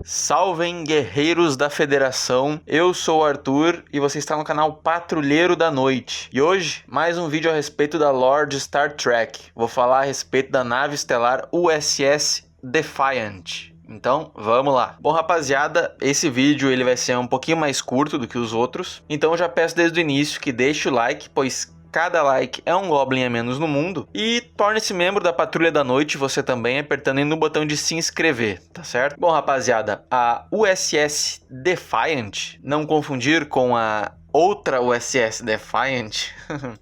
Salvem guerreiros da Federação, eu sou o Arthur e você está no canal Patrulheiro da Noite. E hoje, mais um vídeo a respeito da lore de Star Trek. Vou falar a respeito da nave estelar USS Defiant. Então, vamos lá. Bom, rapaziada, esse vídeo ele vai ser um pouquinho mais curto do que os outros. Então eu já peço desde o início que deixe o like, pois cada like é um Goblin a menos no mundo. E torne-se membro da Patrulha da Noite você também, apertando aí no botão de se inscrever, tá certo? Bom, rapaziada, a USS Defiant, não confundir com a outra USS Defiant,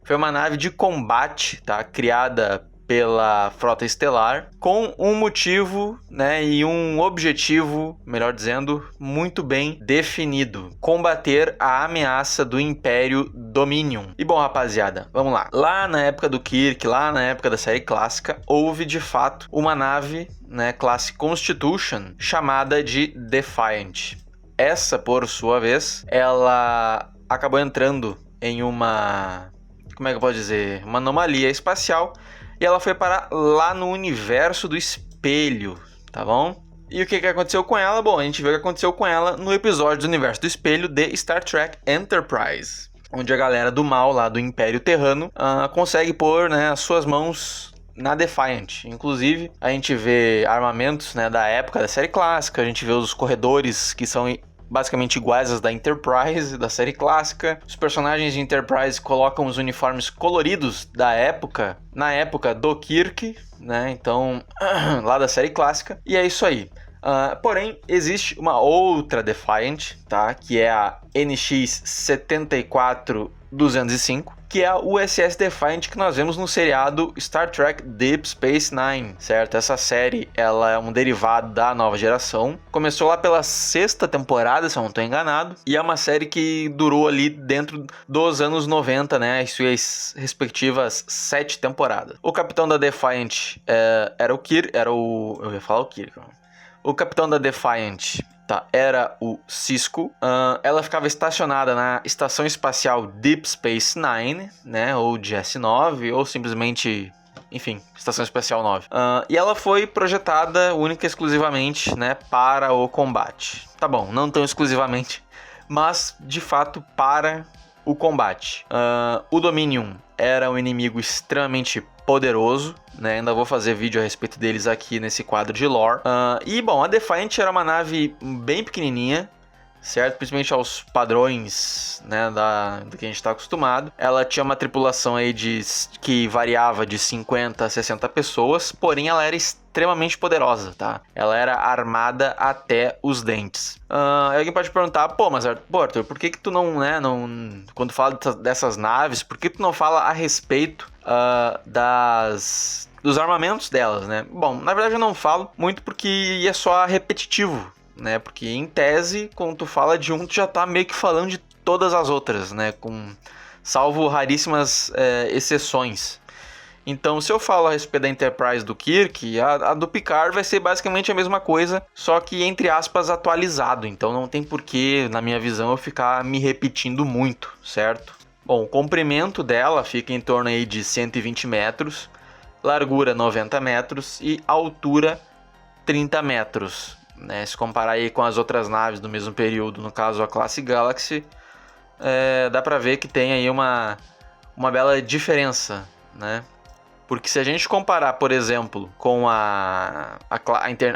foi uma nave de combate, tá? Criada pela Frota Estelar, com um motivo, né, e um objetivo, melhor dizendo, muito bem definido: combater a ameaça do Império Dominion. E bom, rapaziada, vamos lá. Lá na época do Kirk, lá na época da série clássica, houve de fato uma nave, né, classe Constitution, chamada de Defiant. Essa, por sua vez, ela acabou entrando em uma, como é que eu posso dizer, uma anomalia espacial. E ela foi parar lá no universo do espelho, tá bom? E o que aconteceu com ela? Bom, a gente vê o que aconteceu com ela no episódio do universo do espelho de Star Trek Enterprise, onde a galera do mal lá do Império Terrano consegue pôr, né, as suas mãos na Defiant. Inclusive, a gente vê armamentos, né, da época da série clássica, a gente vê os corredores que são basicamente iguais às da Enterprise, da série clássica. Os personagens de Enterprise colocam os uniformes coloridos da época, na época do Kirk, né? Então, lá da série clássica. E é isso aí. Porém, existe uma outra Defiant, tá? Que é a NX 74205, que é a USS Defiant que nós vemos no seriado Star Trek Deep Space Nine, certo? Essa série, ela é um derivado da nova geração. Começou lá pela 6ª temporada, se eu não estou enganado, e é uma série que durou ali dentro dos anos 90, né? As suas respectivas 7 temporadas. O capitão da Defiant era o Kirk, eu ia falar o Kirk, o capitão da Defiant, tá, era o Sisko. Ela ficava estacionada na Estação Espacial Deep Space Nine, né, ou DS9, ou simplesmente, enfim, Estação Espacial 9. E ela foi projetada única e exclusivamente, né, para o combate. Tá bom, não tão exclusivamente, mas de fato para o combate. O Dominion era um inimigo extremamente poderoso, né? Ainda vou fazer vídeo a respeito deles aqui nesse quadro de lore. E bom, a Defiant era uma nave bem pequenininha, certo? Principalmente aos padrões, né, do que a gente está acostumado. Ela tinha uma tripulação aí que variava de 50 a 60 pessoas, porém ela era extremamente poderosa, tá? Ela era armada até os dentes. Alguém pode perguntar, mas Arthur, por que tu não, né, quando fala dessas naves, por que tu não fala a respeito dos armamentos delas, né? Bom, na verdade eu não falo muito porque é só repetitivo, né? Porque em tese, quando tu fala de um, tu já tá meio que falando de todas as outras, né? Salvo raríssimas exceções. Então, se eu falo a respeito da Enterprise do Kirk, a do Picard vai ser basicamente a mesma coisa, só que, entre aspas, atualizado. Então não tem porquê, na minha visão, eu ficar me repetindo muito, certo? Bom, o comprimento dela fica em torno aí de 120 metros, largura 90 metros e altura 30 metros. Né? Se comparar aí com as outras naves do mesmo período, no caso a classe Galaxy, dá pra ver que tem aí uma bela diferença, né? Porque se a gente comparar, por exemplo, com a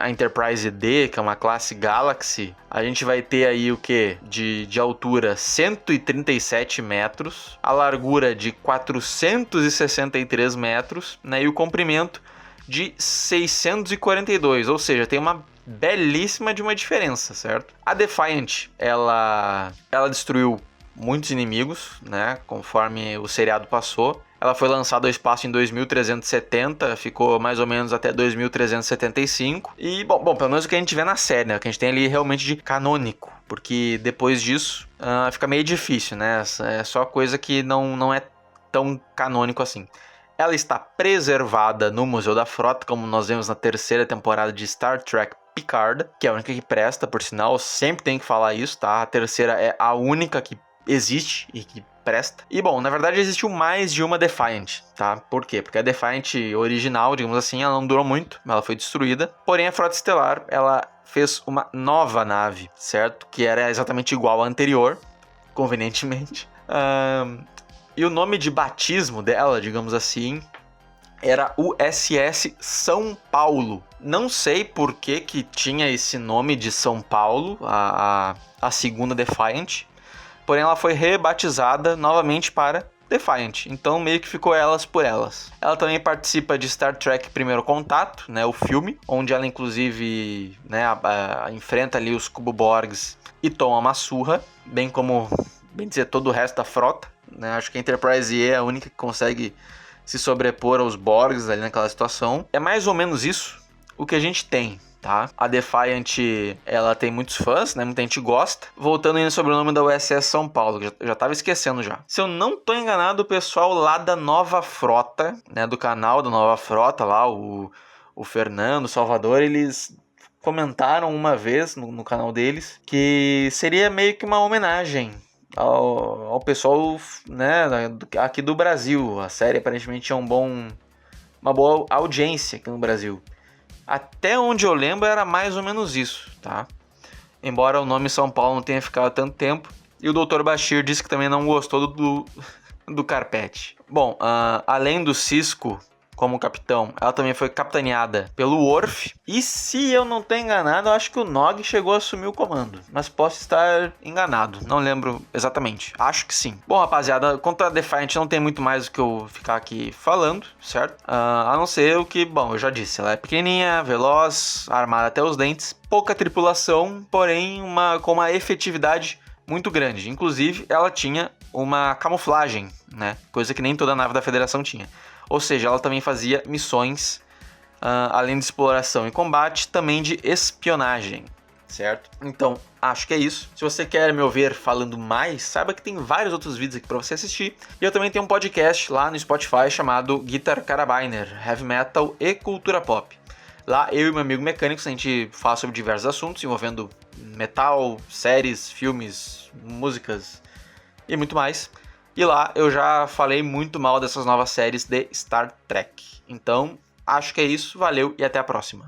Enterprise D, que é uma classe Galaxy, a gente vai ter aí o que? De altura 137 metros, a largura de 463 metros, né? E o comprimento de 642, ou seja, tem uma belíssima de uma diferença, certo? A Defiant, ela destruiu muitos inimigos, né? Conforme o seriado passou. Ela foi lançada ao espaço em 2370, ficou mais ou menos até 2375. E, bom, pelo menos o que a gente vê na série, né? O que a gente tem ali realmente de canônico. Porque depois disso, fica meio difícil, né? É só coisa que não é tão canônico assim. Ela está preservada no Museu da Frota, como nós vemos na 3ª temporada de Star Trek Picard, que é a única que presta, por sinal, sempre tem que falar isso, tá? A 3ª é a única que existe e que presta. E bom, na verdade existiu mais de uma Defiant, tá? Por quê? Porque a Defiant original, digamos assim, ela não durou muito, ela foi destruída. Porém, a Frota Estelar, ela fez uma nova nave, certo? Que era exatamente igual à anterior, convenientemente. E o nome de batismo dela, digamos assim, era USS São Paulo. Não sei por que tinha esse nome de São Paulo, a segunda Defiant. Porém, ela foi rebatizada novamente para Defiant. Então, meio que ficou elas por elas. Ela também participa de Star Trek Primeiro Contato, né, o filme, onde ela, inclusive, né, enfrenta ali os Cubo-Borgs e toma uma surra, bem como, bem dizer, todo o resto da frota. Né? Acho que a Enterprise E é a única que consegue se sobrepor aos Borgs ali naquela situação. É mais ou menos isso o que a gente tem, tá? A Defiant, ela tem muitos fãs, né? Muita gente gosta. Voltando ainda sobre o nome da USS São Paulo, que eu já tava esquecendo já. Se eu não tô enganado, o pessoal lá da Nova Frota, né? Do canal da Nova Frota lá, o Fernando, o Salvador, eles comentaram uma vez no canal deles que seria meio que uma homenagem ao pessoal, né, aqui do Brasil. A série aparentemente tinha uma boa audiência aqui no Brasil. Até onde eu lembro era mais ou menos isso, tá? Embora o nome São Paulo não tenha ficado tanto tempo. E o Dr. Bashir disse que também não gostou do carpete. Bom, além do Sisko como capitão, ela também foi capitaneada pelo Worf. E se eu não estou enganado, eu acho que o Nog chegou a assumir o comando. Mas posso estar enganado, não lembro exatamente. Acho que sim. Bom, rapaziada, quanto a Defiant não tem muito mais o que eu ficar aqui falando, certo? A não ser o que, bom, eu já disse. Ela é pequenininha, veloz, armada até os dentes. Pouca tripulação, porém com uma efetividade muito grande. Inclusive, ela tinha uma camuflagem, né? Coisa que nem toda nave da Federação tinha. Ou seja, ela também fazia missões, além de exploração e combate, também de espionagem, certo? Então, acho que é isso. Se você quer me ouvir falando mais, saiba que tem vários outros vídeos aqui para você assistir. E eu também tenho um podcast lá no Spotify chamado Guitar Carabiner, Heavy Metal e Cultura Pop. Lá eu e meu amigo Mecânicos, a gente fala sobre diversos assuntos envolvendo metal, séries, filmes, músicas e muito mais. E lá eu já falei muito mal dessas novas séries de Star Trek. Então, acho que é isso. Valeu e até a próxima.